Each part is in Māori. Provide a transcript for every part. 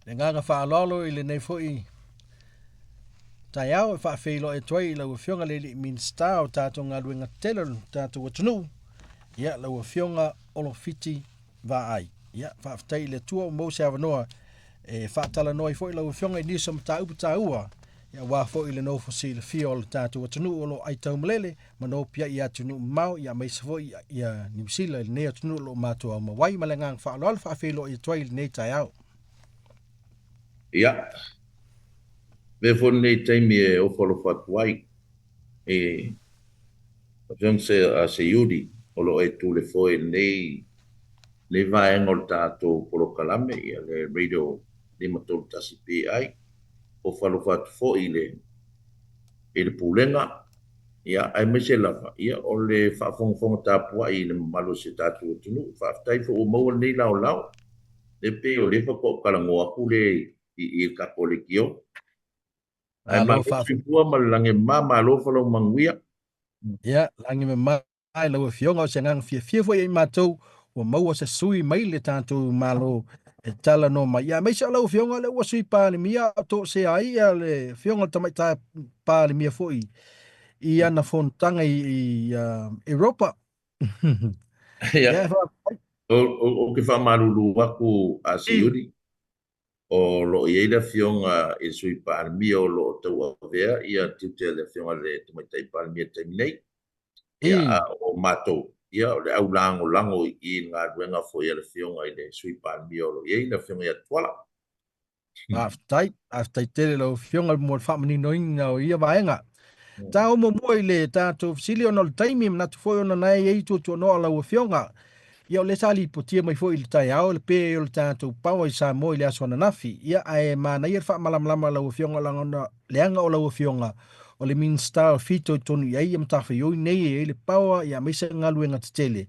Le nganga whaalolo I le nei fwoi tai au e whaafeilo e toi I lau fionga le li minsta o tātou ngā ruenga tele tātou atunu. Ia lau fionga olo fiti va ai. Ia whaaftai le tua o mose avanoa e whaatala noa I fwoi lau fionga I nisa mta upa tā ua. Ia wā fwoi le no fosi le fio o le tātou atunu o lo ai tau malele ma no pia I atunu mau ia maisa fwoi ia nimisila le nei atunu lo mātua au mawai ma le ngang whaaloalo whaafeilo I toi le nei tai au. Ia, me fo nei taimi e o folo fatuai e John se yudi o lo e tu le foi nei le vai ngol tato polo kalame ia le radio le motor tasi PI o falo fat fo ile pulenga ia ai me se lava ia o le fa fong fong tapua I le malo se tatu tunu fa tai fo o mo nei lao lao le pe o le fa ko kala ngo aku le I ka pole kio ai ma Alo si fua ma lange mama lo falo manguia. Ia, langi me mai lau e fionga o se ngang fia fo I mātou o maua se sui mai le tātou malo e tala no mai. Ia, mai sa lau fionga le ua sui pāle mia o tō se ai ia le fionga tamai tā pāle mia fo I ana fontanga I Europa. Ia, Ia o ke fa malulu aku a se yuri o lo i eira fionga e sui palmia o lo tau avea ia tute le fionga le tumatai palmia terminei ia a o mato ia o le au lango I ngā ruenga fo ia le fionga I le sui palmia o lo i eira fionga ia tuala. Aftai tele lau fionga mo le whamani noinga o ia vaenga. Tā o mo mua I le tātou fisili o nol taimi mnatu foi ona nai e tu no lau fionga. Ia o le sali potia mai foi I le tai au le pe o le tātou paua I sa mo I le aso nafi. Ia ae mana ia wha malamlama lau fionga langona leanga o lau fionga o le minsta o fito I tonu ia ia mtawhi yoi nei e le paua ia meisa ngaluenga tele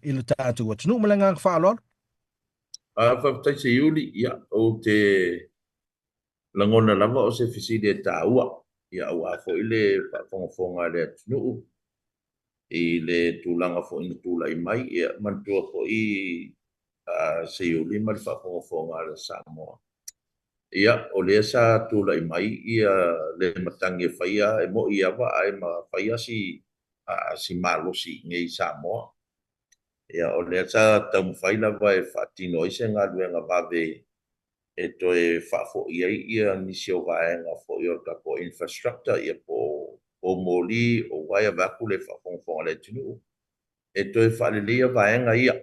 I le tātou atunu malanga wha alor. A whaftai se yuli ia o te langona lava o se fisili e tā ua ia au a fo I le whafonga le atunu I le tūlanga fo ina tūla I mai ia mantua fo I se yuli ma le whafonga le Samoa. Ia, o lea sa tūla I mai ia le matangi e whaia e mo I awa ai ma whaia si malosi ngai Samoa. Ia, o lea sa tau mwhai lawa e whaatino I se ngā luenga wawe e toe whaafo ia nisi o vaenga fo I orka ko infrastructure ia po moli o waia waku le whaafonga le tunu. E toe whaalilia vaenga ia.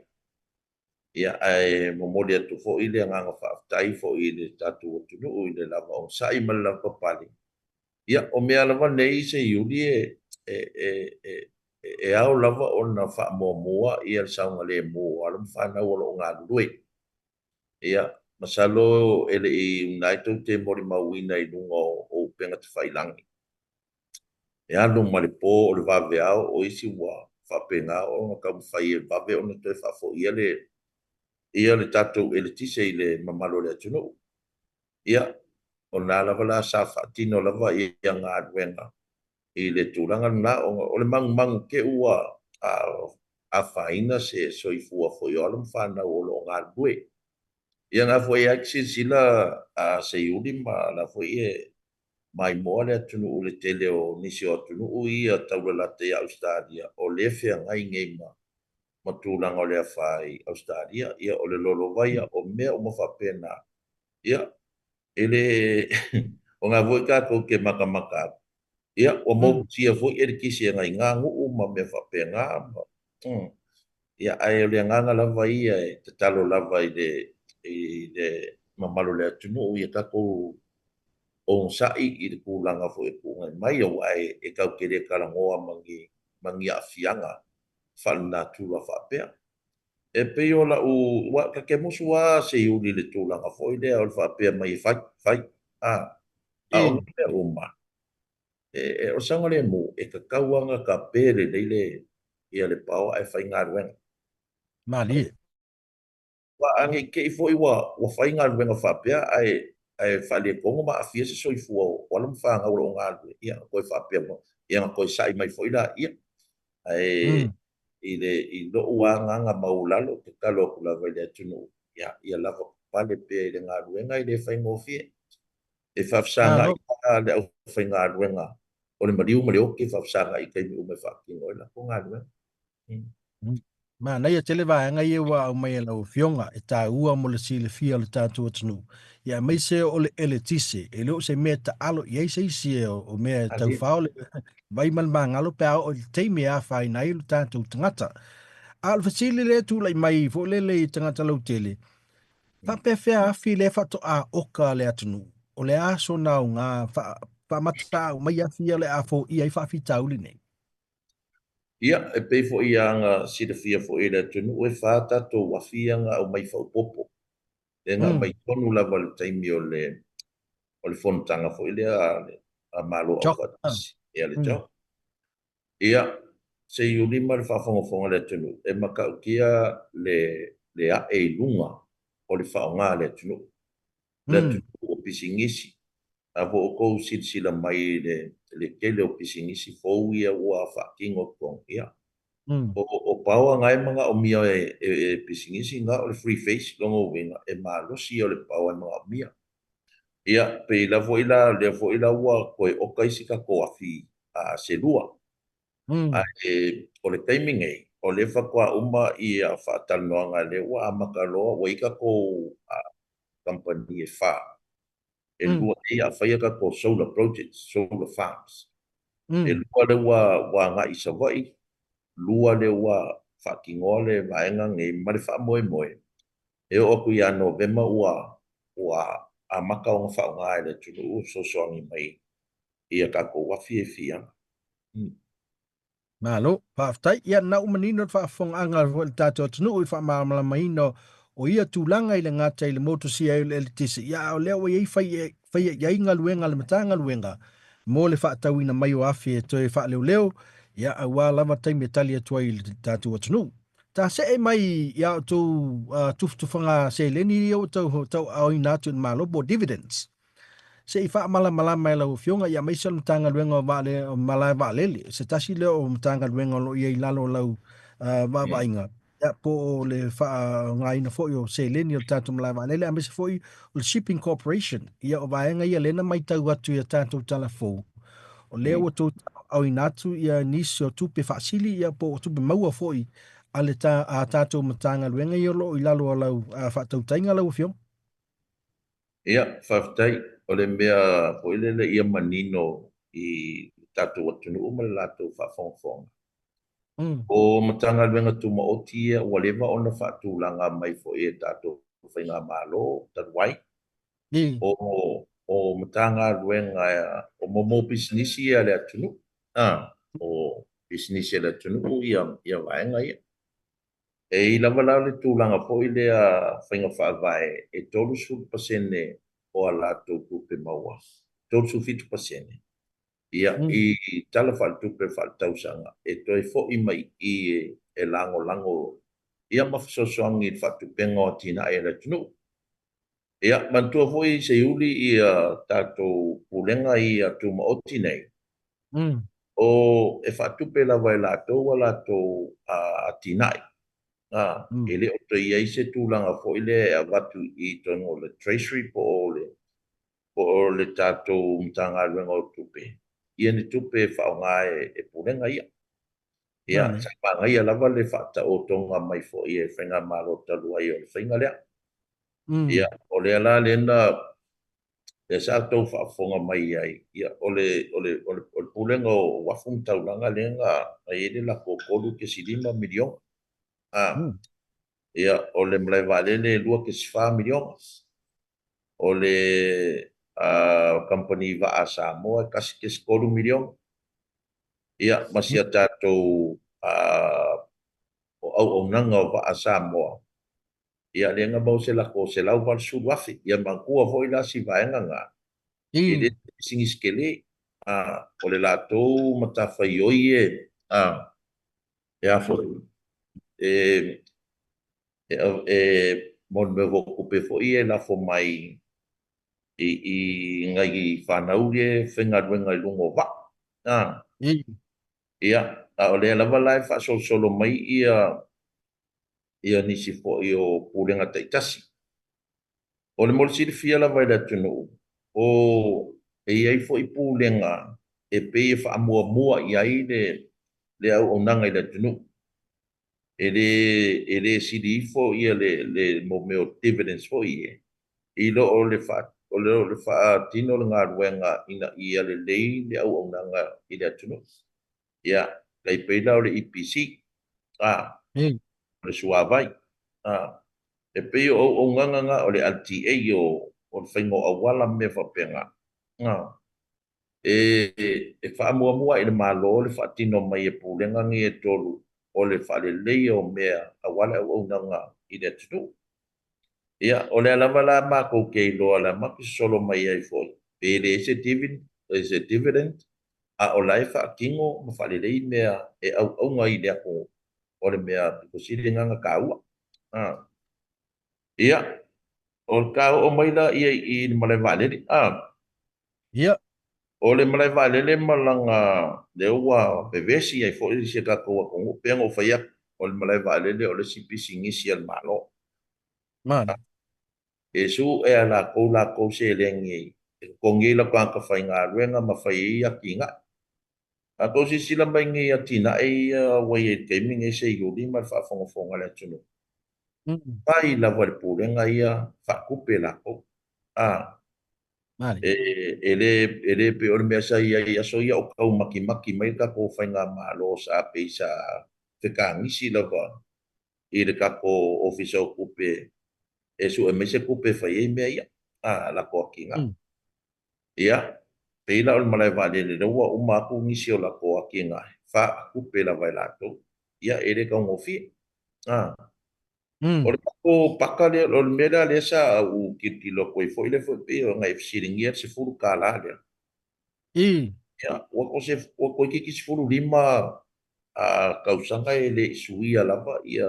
Ia ai momoli atu fo I le nganga whaafitai fo I le tatu o tunu I le lava o sai ma lava pali. Ia o mea lava nei se yuli e au lava o na wha mua ia le saunga le mua alam whanau o lo ngā lului. Ia masalo ele I unaitu te mori mawina I lunga o penga te whailangi. Ia lung malipo o le vave au o isi wa whapenga o ngā kamwhai e vave o na toi whafo ia le tatou e le tise I le mamalo le atunu. Ia, o nā lava la sa whaatino lava ia ngā ruenga I le tūranga na o le mangu ke ua a whaina se soifua fo I olam whanau o lo ngā rue. Ia ngā fo I aksi sila a se uli ma la fo I mai moa le atunu u le tele o nisi o atunu u ia tauralate I Australia o le fea ngai ngei ma tūranga o le awhai Australia ia o le lolo vaia o mea o mawhapena. Ia, ele o ngā voi kātou ke makamaka. Ia, o mou tia foi ele kisi e ngai ngā ngu ma me whapenga. Ia, ai o le nganga lava ia e te talo lava I le mamalo le atunu ia kako o sai I le kūlanga fo e kūngai mai o ai e kau kere karangoa mangi a fianga whalna tūla whapea. E pe o la wa ka ke musu wa se uli le tūlanga fo I le o le whapea mai whai. A o le uma. O sanga le mo e ka kauanga ka pere leile ia le pao ai whai ngā ruenga. Mali. Wa ange ke I fo I wa whai ngā ruenga whapea ai whale kongo ma a fia se soifua o wala mwhanga ura o ngā ruenga. Ia koe whapea mo. Ia nga koe sai mai fo I la ia. Ai I lo ua nganga maulalo te kalo kula vai le atunu. Ia lava pale pe le ngaluenga i le whaingofie. E whafsanga i Malo. le au whaingaluenga. O le mariu ma le oke whafsanga i kai mi ume whakingo i la ko ngaluenga. Ma na ia tele va nga ia wa mai la fionga e ta ua mo le sile fia le tatu tunu. Ia mai se o le ele tise e lo se me ta alo ia se isi o me tau Ali, fao le vai man ma ngalo pe o le te me a fai na ilu tatu tangata. Al fasili le tu lai mai fo le tangata lau tele. Fa pe fea a fi le fa to a oka le atunu. O le a so na nga fa mata o mai a fia le a fo ia i fa fi tauli nei. ia e pei fo ia nga sida fia fo ila tunu e whata to wafia nga o mai whau popo. E nga mai tonu lava le taimi o le fontanga fo ile a malo au Chok. fatisi. Ia le Mm. tau. Ia, se i ulima le whafonga le tunu, e maka ukia le a e lunga o le whaonga le tunu. Le Mm. tunu o pisingisi. A vo o kou sila mai le kele o pisingisi fou ia ua whakingo kong. Ia. Mm. O paua ngai mga o mia pisingisi nga o le free face longo winga e malosi o le paua mga o mia. Ia, pe la vo ila ua koe o kaisi ka ko afi a se lua. A Mm. o le timing ei, o le whakua uma i a whaatanoanga le ua a makaloa wa ika ko a company e wha. E Mm. lua e a whaia ka ko solar projects, solar farms. E Mm. lua le wa nga i savai, lua le wa whakingoa le vaenga nge mare wha moe moe. E o ku ia November ua a maka o ngā whaunga e le tunu u so soangi mai ia ka ko wafi e fia. Malo, whaafitai, ia na umanino whaafong anga le tātou tunu i whaamala maino o ia tūlanga i le ngata i le motosia i le tisi. Ia o leo i whai e inga luenga le matanga luenga. Mō le whaatauina mai o afi e toi wha leo, ia a wā lava taimi e tali atua i le tātou tunu. Tā se e mai ia o tū tufanga se leni i o tau au i nātu in malo bo dividends. Se i wha mala mai lau fionga ia maisa mtanga luenga o vale o malai valele. Se tasi leo o mtanga luenga o lo ia i lalo lau va inga. Ia po o le wha ngā ina fo i o se leni o tātou malai valele. A mese fo i o le Shipping Corporation. Ia o vaenga ia lena mai tau atu ia tātou tala fo. O leo o tō au i natu ia nisi o tupe whaasili ia po o tupe maua fo i a le tātou mtanga luenga i o lo i lalo lau whaatau tainga lau fionga. Ia, whaftai, o le mea po ile le ia manino i tātou atunu uma le lātou whafongfonga. Mm. O matanga luenga tuma o tia, ua lewa ona whaatūlanga mai fo e tātou whainga malo, taruai. Ni. O matanga luenga o momo businessi ia le atunu. O businessi ia le atunu ia vaenga ia. E i lava lau le tūlanga po i lea whainga whaavae e tolu su pasene o a lātou kupe maua. Tolu su fitu pasene. Ia Mm. i tala wha tupe wha tausanga. E toi fo i mai i e lango lango. Ia mawhasosoangi wha tupenga o tina e le tunu. Ia mantua fo i se uli i a tātou pulenga i a tuma o tinei. Mm. O e wha tupe lava e lātou a tinai. Mm. Ele o te iei se tūlanga fo ile a watu i tono le treasury po o le tātou mtanga ruenga o tupe. Ia ni tupe whaonga e purenga ia. Ia, Mane. sa panga ia lava le whata o tonga mai fo i e whenga malo talua i o le whenga lea. Ia, Mm. o le ala le na le sa tau whaafonga mai ai. Ia, o le purenga o wafung taulanga le nga a ele la kokolu ke silima milion. Mm. Ia, o le mlai valele lua ke sifa milion. O le company va a Samoa kasi ke skolu milion. Ia, masia tātou o au nanga o va a Samoa. Ia, le nga mau se lako se lau val suwafi. Ia, mangkua hoi la si vaenga ngā. E le I. singi skele. O le lātou matawhai oi e. Ia, fo. E, mon me voku pe fo i e la fo mai i ngai whanau e whenga ruenga i lungo wa. I. Ia, o lea lava lai solo mai ia nisi fo i o pulenga taitasi. O le molisili fia la vai le tunu. O e iai fo i pūlenga e pe e wha mua mua i ai le au o nanga i le tunu. E le sidi fo ia le mo meo dividends fo i e. I lo o le wha o le wha tino le ngā ruenga ina ia le lei le au o nanga i le tunu. Ia, kai peila o le EPC. E. Le suavai. E pe o nganga nga o le LTA o le whaingo awala me whapenga. E wha mua mua i le malo le wha tino mai e pūlenga ngi e tolu o le wha le lei o mea awala au nanga i le tunu. Ia, o le alama la mako kei loa la maki solo mai ai foi. Pe le ese dividend, a o lai wha kingo ma wha le lei mea e au ngai le ako o le mea kusiri nganga ka ua. Ia, o ka o mai la ia i malai vale ni. Ia. O le malai vale le malanga le ua bevesi ai fo i se ka ko ko pengo fa ia o le malai vale le o le sipi singisi al malo. Man. E su e ala ko la ko se le ngi. Ko ngi la ka ka fa inga ruenga ma fa ia kinga. A ko si sila mai ngi ya tina e wa ye gaming e se yuri ma fa fonga fonga le tunu. Pai la wa pule nga ia fa kupe la ko. Mari. Ele pe o me sa ia so ia o kau maki maki mai ka ko fa inga malo sa pe sa te ka ngisi la ko. I le ka ko officer kupe e su e me se kupe fa ye me ia. La ko kinga. Ia, peila o le malai vale le ua uma aku ngisi o la ko aki nga. Fa kupe la vai lato. Ia, ere ka ngofi. O le ko paka le o le mera le sa u kiti lo ko i fo ile fo pe o ngai fsiringia se furu kala le. Ia, o ko ki se furu lima a kausanga ele suia lava ia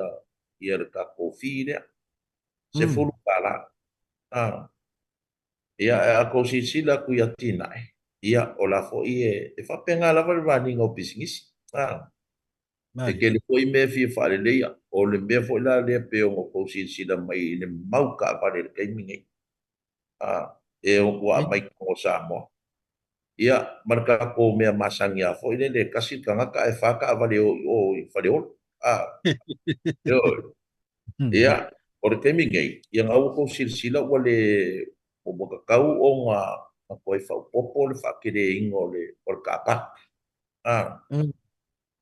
le ka kofi le. Se furu kala. Ia a ko si sila ku ia tina ia o la fo e fa penga la va vani ngo pisingis e ke le koi me fi fa le ia o le me fo la le pe o ko si sila mai le mau ka va le kai mingi e o wa mai ko sa mo ia marka ko me masangi a fo le kasi kanga ka e fa ka va le o fa le o yo ia o le kai mingi ia ngau ko si sila wa le o mo ka kau o nga ko e fa popo le fa ke le ingo le o ka pa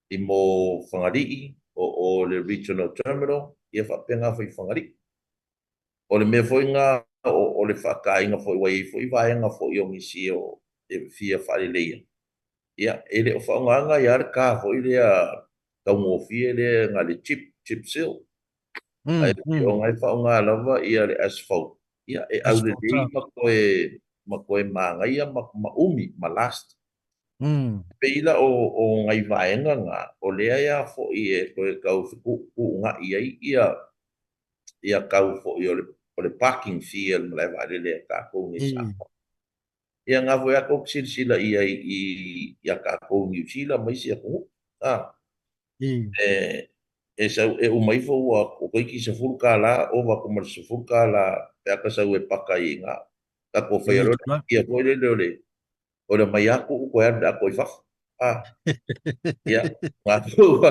i mo whangarii o le regional terminal ia fa penga fa i whangarii o le me foi nga o le whakainga foi wai foi vaenga foi o ngisi o e fia fa le leia ia ele o whaonganga ia le ka foi le a tau fie le nga le chip seal ai o ngai whaonga lava ia le asphalt ia e au le lei ma koe manga ia ma umi ma last peila o ngai vaenga nga o lea ia fo i e koe kau ku nga ia kau fo i o le parking fee le mlai vale le ka ko ni sa ia nga vo ia ko sila ia ia ka ko ni sila mai sia ko e sa e o mai fo o ko ki se furka la o va ko se furka la pe ka sa e paka i nga ka ko fa ia ko le o le mai aku ko ia ko fa ia ngatu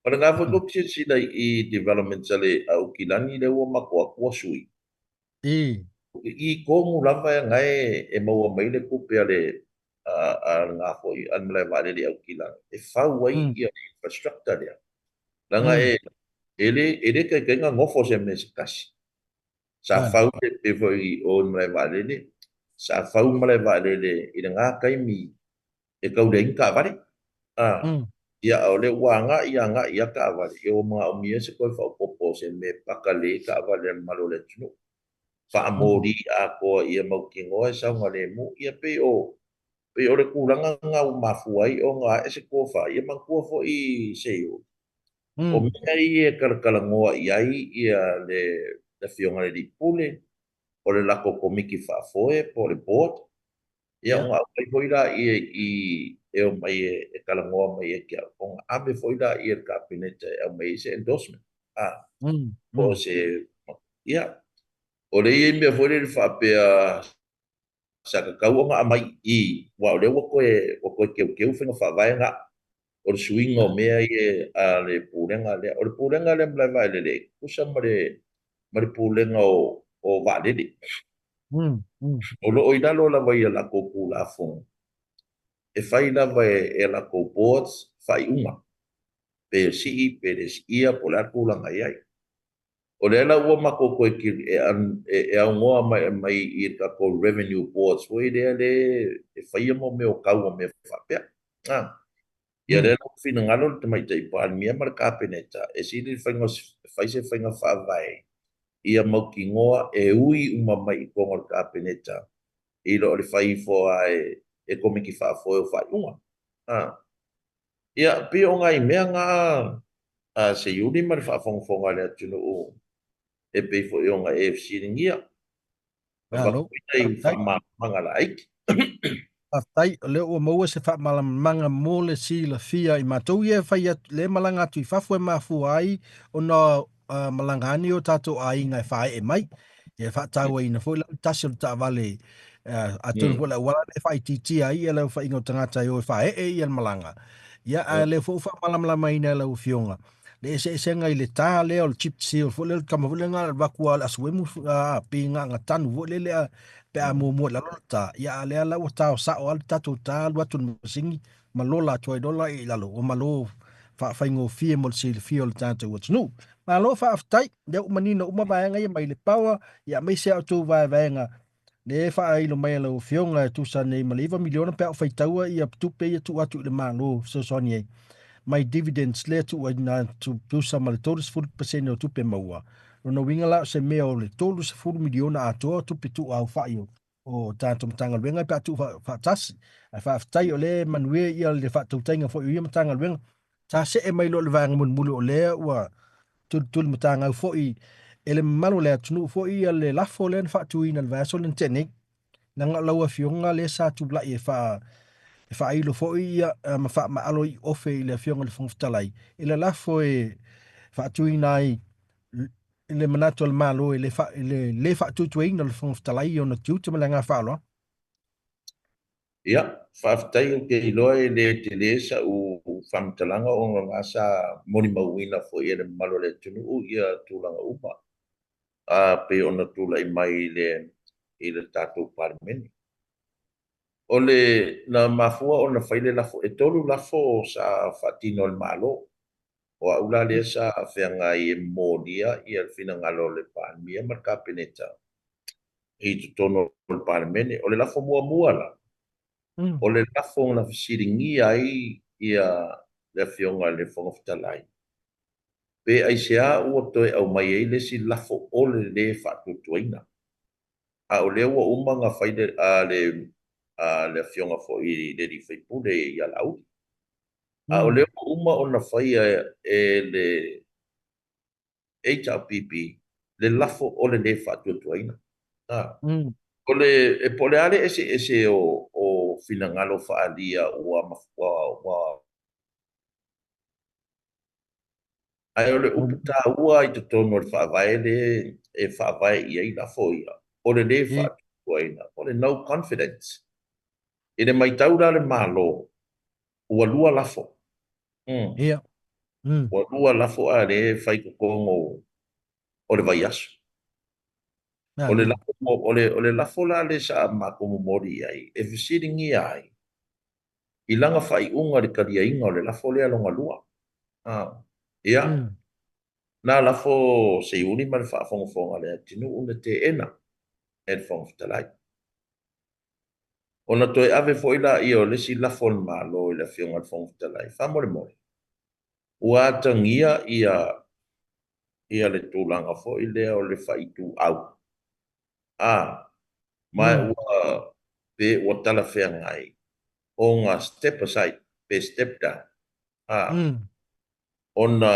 pada ngā whako sila i development sale au kilani le ua makua kua sui. I kongu lava e ngai e maua mai le kupe ale a ngā hoi an mele vale le au kilani. E whau wai i a infrastructure lea. Langa ele kai kai ngā ngofo se me se kasi. Sa whau le pe i o mele vale le. Sa whau mele vale le i ngā kai mi e kau le inka vare. Ia o le wanga ia ka vale e o mga o mia se koe whao popo se me pakale ka vale malo le tunu. Whaamori a koa ia mau ki ngoe sa ngale mu ia pe o le kuranga ngau mafuai o ngā e se koa wha ia mang koa fo i se o. O mea i e karakala ngoa iai ia le fionga le pule o le lako komiki whaafoe po le board. Ia ngā kai foila e o mai e kalangoa mai e kia. O ngā ame foila i e kabinete e o mai se endorsement. O se, ia, O le ia mea fwere le whapea sa ka kau nga mai i wa le wa koe keu whenga whawai nga o le suinga o mea i a le pūrenga le o le pūrenga le mlai vai le kusa ma le pūrenga o vālele Mm. Mm. o lo oina lo la vai la kōpū la fonga e whai lava la ko boards whai unga pe si pe le si ia po la pūlanga iai o le ala ua mako koe ki e au ngoa mai i ka ko revenue boards wo i le e whaia mo me o kau o me whapea ia le Mm. no fina ngalo te mai tai pa mia mar ka peneta e si le whainga whai se whainga whawai ia mau ki ngoa e ui uma mai i konga ka peneta i lo le whai fo e komi ki wha fo e whai unga ia pe o ngai mea ngā se yuri mar wha fonga le atunu o e pe fo i o ngā AFC ringia ma Alo. whakuita i wha manga la aiki Aftai le o maua se fa malamanga mo le si la fia i matou ia fai le malanga atu i fafu e mafu ai o na malangani o tato ai ngai fai e mai e fa tau ai na foi la tasio ta vale atu no la wala le fai titi ai e le fai no tangata i o fai e i malanga ia a le fo fa malamlama ina le fionga le se ngai le ta le o chip seal fo le kama fo le nga va ku ala suemu pinga nga tanu fo le pe a mo la lota ia le ala o tao sa o al tatu ta lu atu singi malola toi dola i lalo o malo fa faingo fie mo si fie o tatu o tnu malo fa aftai de o manino uma va nga ia mai le power ia mai se auto va nga le fa ai lo mai lo fionga tu sa nei maliva miliona pe fa taua ia tu pe ia tu atu le malo so sonie mai dividends le tu na tu sa mal todos full percent o tu pe maua no winga la se me o le todos full miliona a tu pe tu au fa io o tanto tanga wenga pe tu fa tas fa tai o le manue ia le fa tu tanga fo ia tanga wenga ta se e mai lo le vanga mun mulu o le wa tu matanga fo i ele malo le tunu fo ia le la fo le fa tu ina le vaso le tene nanga laua fionga le sa tu bla e fa ai lo fo ia ma fa ma alo i ofe i le fionga le fonga i le la fo e fa tu ina i le manato al malo le fa tu tu ina le fonga o na tu te malanga fa lo ia whaafitai o ke iloa e le te le sa u whamtalanga o ngā sa moni mauina fo i le malo le tunu u ia tūlanga upa. Pe ona tūla i mai i le tātou parimeni. O le na mafua o na whaile lafo e tolu lafo sa whatino le malo. O a ula lea sa whenga i e mōnia i al whina ngalo le parimia mar ka peneta. I tu tono le parimeni. O le lafo mua mua la. O le lafo na fisiringi ai ia le fionga le fonga fitalai. Pe ai sea ua toe au mai ei le si lafo o le whatutuaina. A o le ua umanga whaide le fionga fo i le di whaipule i a lau. A o le ua uma o na whaia e le HRPP le lafo o le whatutuaina. O le e pole ale ese o finangalo whaalia ua ai o le upu tāua i te tono le whaavae le e whaavae i eina fōia. O le le whaatuaina. O le no confidence. I le mai taura le malo. Ua lua lafo. ia Ua lua lafo a le whai kukongo o le vai asu. O le lafo o le lafo la le sa makomo mori ai. E visiringi ai. I langa whai unga le karia inga o le lafo le alonga lua. Ia. Nā lafo se uni ma le whaafongafonga le tinu una te ena e le whangawhitalai. Ona toi ave fo ila i o lesi lafo le malo i le whionga le whangawhitalai. Whamore more. Ua atangia ia le tūlanga fo i lea o le whaitu au. Mai ua pe ua tala whea ngai. O ngā step aside, pe step down. Ona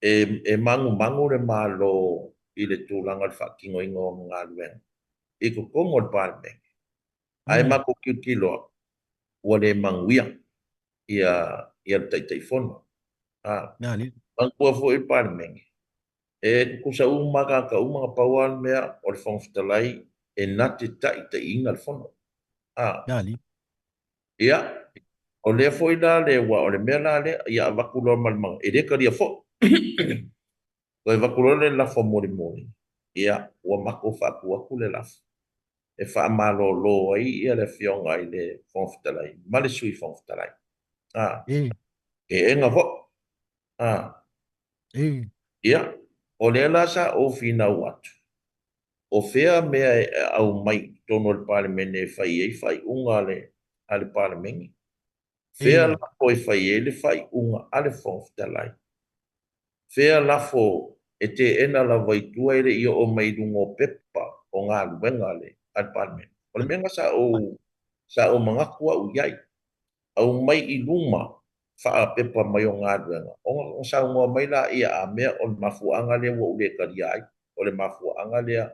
e mangu le malo i le tūlanga le whakingo ingo ngā luenga. I ko kongo le pārmeng. Ai mako kiloa. Ua le manguia ia le taitai fono. Ang kua fo i pārmeng. kusa maka ka mga pawan mea o le whangwhitalai e nate ta inga le whono. Ya li. Ia, o le foi la le wa o le mea la le ia vakulo malmang. E reka ria fo. Ko e vakulo le lafo mori mori. Ia, ua mako whaku aku le lafo. E wha amalo lo ai ia le fionga ai le whangwhitalai. Male sui whangwhitalai. E, E enga fo. e, Ia, o le la sa o fina watu. O fea mea au mai tono le palemene e fai e fai unga ale palemeni. Fea e, la po e fai e le fai unga ale whangwhitalai. Fea la fo e te ena la vaitua ere ia o mai dungo pepa o ngā luenga ale palemene. O le menga sa o mangakua u iai. Au mai I luma faa pepa mai o ngā luenga. O sa unga mai la ia a mea o le mafuanga le wa ule kariai. O le mafuanga le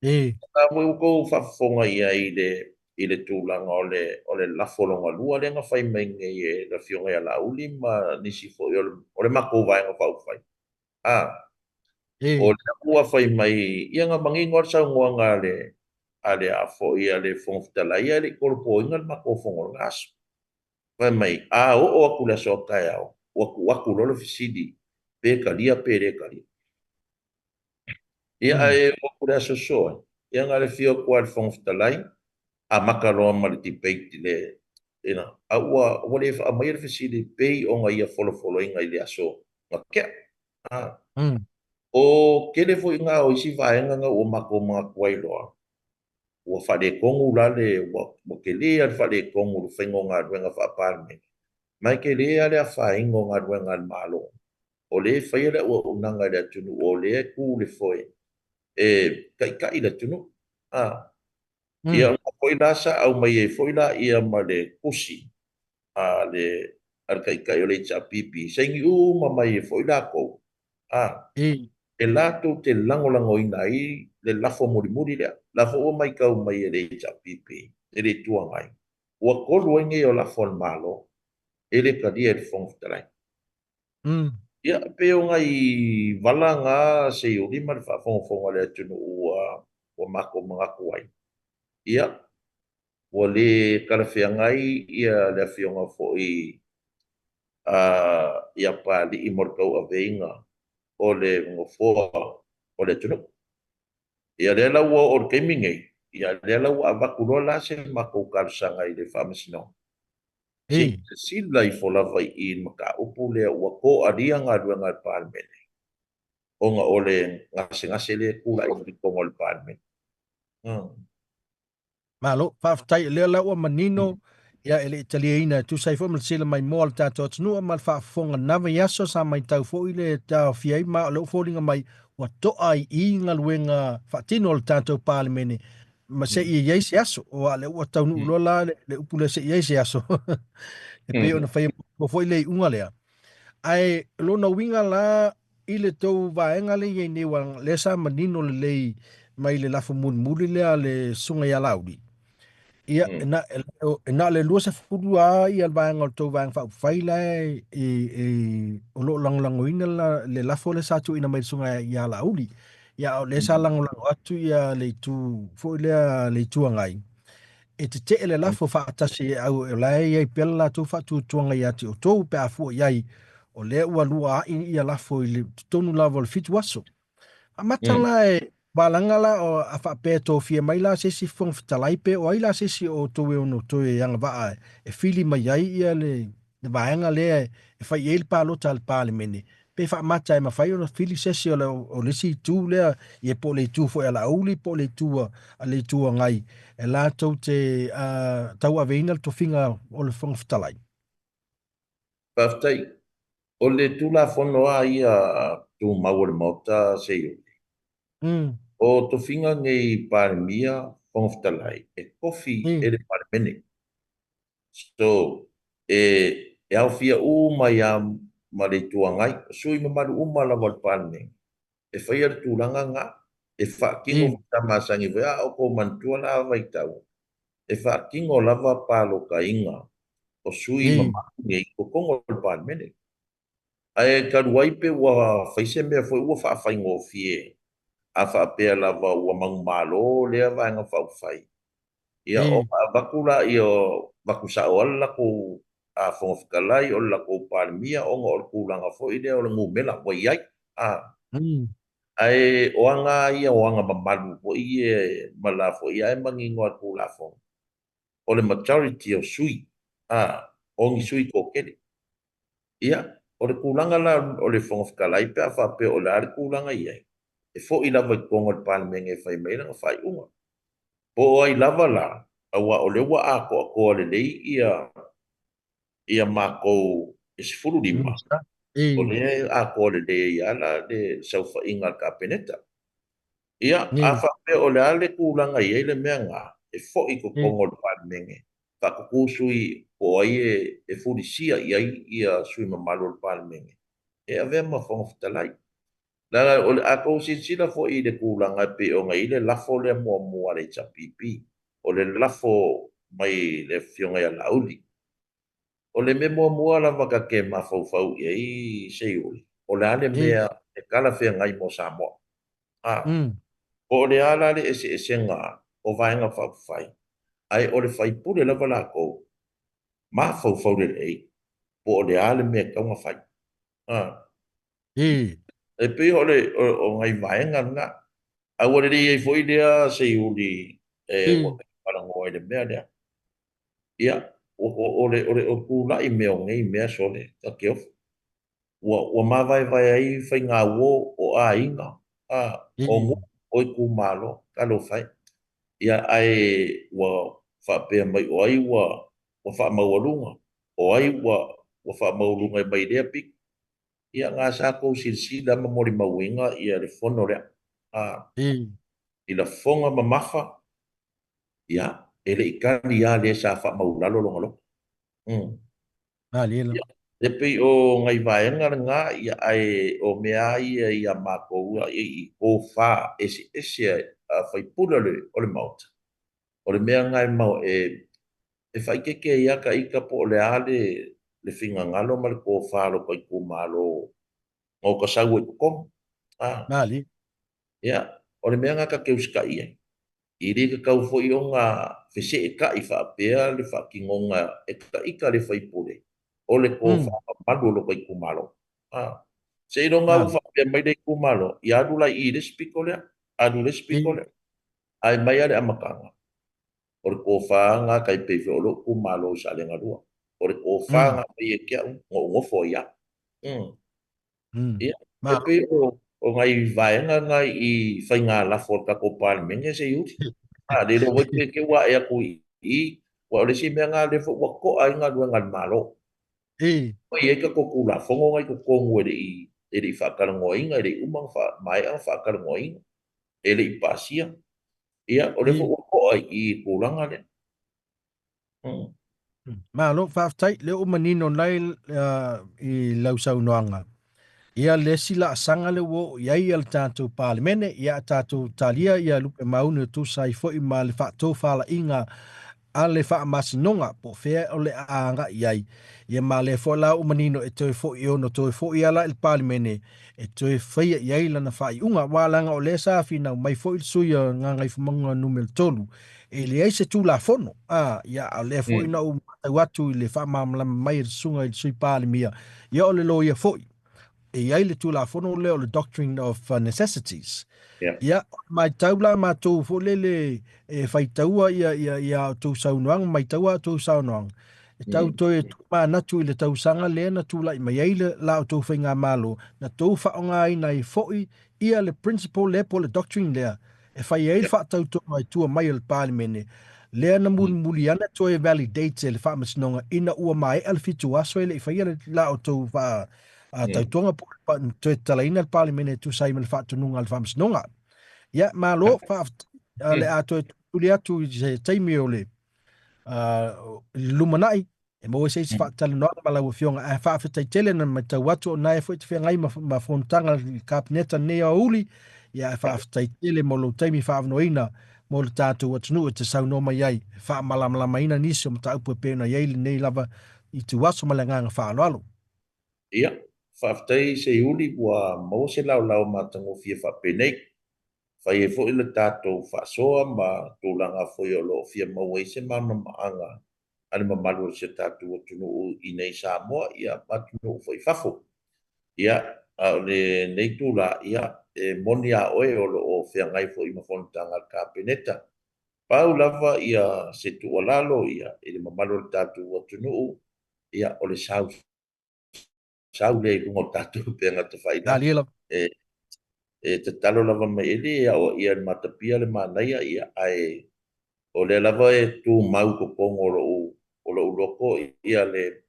e, ka mo ko fa fonga ia i le tūlanga o le lafolonga lua le nga fai mai nge e la fionga ia la uli ma nisi fo o le mako vai nga fau fai. O e, le ua fai mai ia nga mangi ngor sa ngua nga ale a fo ia le fongfitala ia le korpo inga le mako fonga ngas. Fai mai o aku le so kai au. Waku lolo fisidi pe kalia pe re kalia. Ia mm, e waku le so soa. Ia nga le fio kwa le fongfitala a makaloa ma le tipeiti le ina a ua wale a mai le fisili pei o nga ia folo inga i le aso ma ke mm, o kele fo inga o isi vaenga nga o mako mga kuai loa ua fade kongu la le wa kele al fade kongu le fengo nga duenga fa palme mai kele ale a faingo nga duenga al malo o le fai le ua unanga le atunu o le ku le foi e kai le tunu ia mm, nga foi lasa au mai e foi la ia ma le kusi le al kai o le cha pipi sengi ma mai e foi la ko e, e lato te lango ina i le lafo muri le lafo o mai kau mai e le cha pipi e le tua mai ua kolu nge o lafo malo e le kadia e fong trai mm, ia pe o ngai valanga se o lima le fa fong le tunu ua mako mga kuai ia ua le kalafeagai ia le afioga foʻi ia paliʻi mo le kauʻaveiga o le gofoa o le atunuu ia lea laua o le kaimigei ia lea laua avaku loa la se makou kalosaga i le faamasinoga e, sila i fo lava iʻi ma kaupu lea ua koʻalia galuega le palemene oga o le gasegase lea kulaʻi likoga o le palemene malo, whaafatai, lea lau manino, ia ele italiaina, tu sai fo mal sila mai moa le tātou atunua, mal whaafonga nawa yaso sa mai tau fo ile tau fiai ma, leo fōringa mai, wa toa I inga luenga whaatino le tātou pālemene, ma se I yeise aso, o a le ua tau nuu lola, le upule se yeise aso, e pe ona whai mo fo ile I unga lea. Ai, lona winga la, ile tau vaenga le yei newa, le sa manino le lei, mai le lafo mun muli lea le sunga ya laudi. Ia, na le lua se furu a ia le vaenga o tau vaenga whai lai o lo langolango ina le lafo le satu ina mai sunga ia la uli. Ia le sa langolango atu ia le tu, fo lea le tu angai. E te le lafo whaatasi au e lai ia I pela la tu whatu tuanga ia te o tau pe a fua iai o le ua lua a ia lafo I le tonu lavo le fitu aso. A matala e walangala o a whape tō fia mai la sesi fong fitalai pe o ai la sesi o tō e ono tō e anga waa e fili mai ai ia le vaenga lea e whai e pa lota al pāle mene. Pe wha mata e mawhai o fili sesi o le si tū lea i e po le tū fo e la auli po le tū a le tū ngai. E la tau te tau a veina le tofinga o le fong fitalai. Paftai, o le tula fonoa ia tu mau le mota se yo. Mm, O to finga ngei parmia konftalai e kofi e mm, le parmene. So e au fia u mai am ma le tuangai sui ma malu uma la wal parme. E fai ar tulanga nga e fa kingo mm, ta masangi vea o ko mantua la vai tau. E fa kingo lava palo ka inga o sui ma mm, malu ngei ko kongo le parmene. Ai ka ruai pe ua faise mea foi ua whaafai ngofie. A whaapea lava ua mangumalo lea vaenga whaufai. Ia o E, vakula i o vakusa o ala ko a whongawhikalai o la ko parimia o ngā o kulanga fo i lea o le ngumela wa iai. A mm, ai o anga ia o anga mamalu po i e mala fo i ai mangi ngoa kula fo. O le majority o sui. A o ngi sui ko kele. Ia, o le kulanga la o le whongawhikalai pe a whape o le are kulanga iai. E fo i lava i kongo le parimia e whai meira nga whai unga. Po o ai lava la, awa o le wa a ko a ko le lei ia mākou e sifuru lima. minsta. O E, le a ko le lei ia la le saufa inga ka peneta. Ia, a e, whape o le ale kulanga iai le mea ngā, e fo i ko e, kongo le parimenge. Whakakusui o ai e furisia iai ia sui mamalo le parimenge. E avea ma whongawhitalai. La o le ako sila fo i le kulanga pe o ngai le lafo le mua le chapipi. O le lafo mai le fionga ya lauli. O le me mua la waka ke mafau i ai sei uli. O le ale e, mea e kala fea ngai mo Samoa. Ah, mm, o le ala le ese ngā o vaenga whakufai. Ai o le whai pule lava la kou. Ma fau le lei. Po o le ale mea kaunga whai. Ah, e, e pe o ngai vaenga nga. Aua le ai foi lea sei uli e o e, para ngoi le mea lea. Ia, o kula i mea o ngei mea sole. Ta ke of. Ua mawai ai fai ngā uo o a inga. A, o ngu, e, o i ku malo, ka lo fai. Ia ai ua whapea mai o ai ua wha maurunga. O ai ua wha maurunga i mai lea pik. Ia ngā sākou silsila ma mori mauinga ia le fono lea. A, e, i la fonga mamafa. Ia, ele i kani ia le sa wha maulalo longa lo. Mm. malelo. Ia. E pei o ngai vaenga ngā ia ai o mea ia ia mako ua i o wha esi a whai pula le o le mauta. O le mea ngai mau e whai keke ia ka ika po o le ale le whinga ngalo ma le ko wha lo kai ku malo o ka sau e kukom. Ah, Mali. ia. O le mea ngā ka keuska ia. I re ka kau fo i o ngā whese e ka i whaapea le whaakingonga e ka ika le whaipule. O le ko Mm, whaamalu lo kai kumalo. Ah. Se i ronga u mali. whaapea mai le kumalo, i adu lai i le spiko lea, adu le spiko E, lea. Ai mai ale amakanga. O le ko whaanga kai pewe o lo kumalo sa le ngarua. O le ko mm, whaanga mai e kia ngofo ia. Mm. mm. Ia. E Malo. pe o ngai vaenga ngai i whai ngā lafo ka ko pāle menge se iuti. Ah, le lo ke wa e ku i wa le si me nga le fo wa ko ai nga lu nga malo. E, O ye ka ko ku la fo ngai ko ko ngwe e ri fa ka ngoi nga ri umang fa mai ang fa ka ngoi e le pasia. Ia o le fo e, wa ko ai i ku la nga le. Mm. malo. Whaftai, leo manino nai i lausau noanga. Ia le sila sanga le wo iai al tātou pālemene, ia tātou talia, ia lupe maunu tu sai fo i ma le whaatou whala inga a le wha masinonga po whea o le aanga iai. Ia ma le fo la umanino e toi fo i ono toi fo i ala il pālemene e toi whaia iai lana wha i unga wālanga o le sa fina mai fo i suia ngā ngai whamanga numel tolu. E le ai se tū la fono, ia a le fo i Mm. na u matau atu i le wha mamlama mai sunga i sui pālemia. Ia o le lo ia fo i. E iai le tulafono leo le doctrine of necessities. Yeah. Ia, mai taula ma tō fo lele e whai taua ia tō saunoang, mai taua tō saunoang. E tau Mm. tō e tū mā natu i le tau sanga lea na tū lai mai eile la o tō whai ngā malo, na tō whaonga ai nei fōi ia le principle le po le doctrine lea. E whai eile Yeah. wha tau tō mai tua mai le pālimene. Lea na Mm. muli ana tō e validate e le wha masinonga ina ua mai alfitu aso ele i whai ele la o tō wha a tau Mm. tonga po te talaina le palimene tu sai me le whaatununga le whamsinonga. Ia, mā lo, le Mm. ato e tuli atu i se taimi o le lumanai, e mo e se isi Mm. whaatala noa ma lau fionga, e whaafetai tele na mai tau atu o nai fo i te whea ngai ma whontanga i kapineta nea uli, ia e whaafetai tele mo lo taimi whaafnoina mo le tātou atunu e te sau no mai ai, whaamalamala ina nisi o mta upu e pēna iei le nei lava i tu waso ma le nganga whaaloalo. Ia. whaafitai se uli ua mau se lau matango fia whapenei. Whai e fo i le tātou whaasoa ma tūlanga foi o lo fia mau e se mana maanga. Ani ma malu se tātou o tunu i nei Samoa ia matunu foi whafo. Ia, a le nei tūla ia e moni a oe o lo o fia ngai fo i mawhonutanga ka peneta. Pau lava ia se tuolalo ia i le mamalu le tātou o tunu ia o le sau le lungo tātou penga te whaina. Alia Te talo lava mai ele ia o ia matapia le manaia ia ai o le lava e tu mau ko pongo o lo loko ia le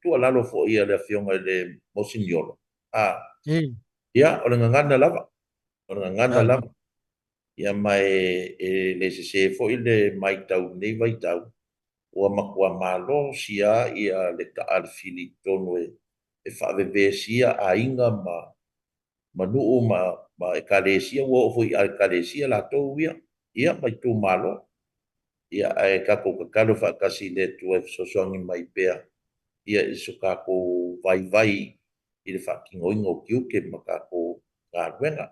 tu alalo fo ia le fionga le mosiniolo ia o le ngana lava alia ia mai le se fo i le mai tau nei vai tau ua makua malo sia ia le ka alfili tonu e whavevesia a inga manuu ma ekalesia ua ofo i ekalesia latou ia mai tu malo ia e kako kakalo whaakasi le tu e sosoangi mai pea ia i so kako vai i le whaakingoinga o kiuke ma kako ngāruenga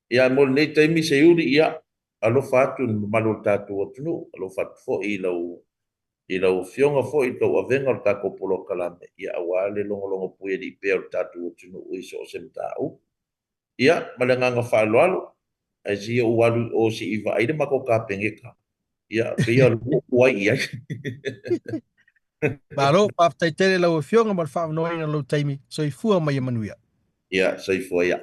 ia mo nei taimi se uri ia alofa atu ni malo tātou atunu alofa atu fo i lau fionga fo i tau avenga o kako polo kalame ia awale longolongo puia di pea o tātou atunu ui so o semtau ia malenganga whaaloalo ai si o walu o si iwa aile mako ka pengeka ia pia lu wai ia Malo whaafitai tere lau e fionga ma le whaamanoina lau taimi. So i fua mai e manuia. ia sai foi ia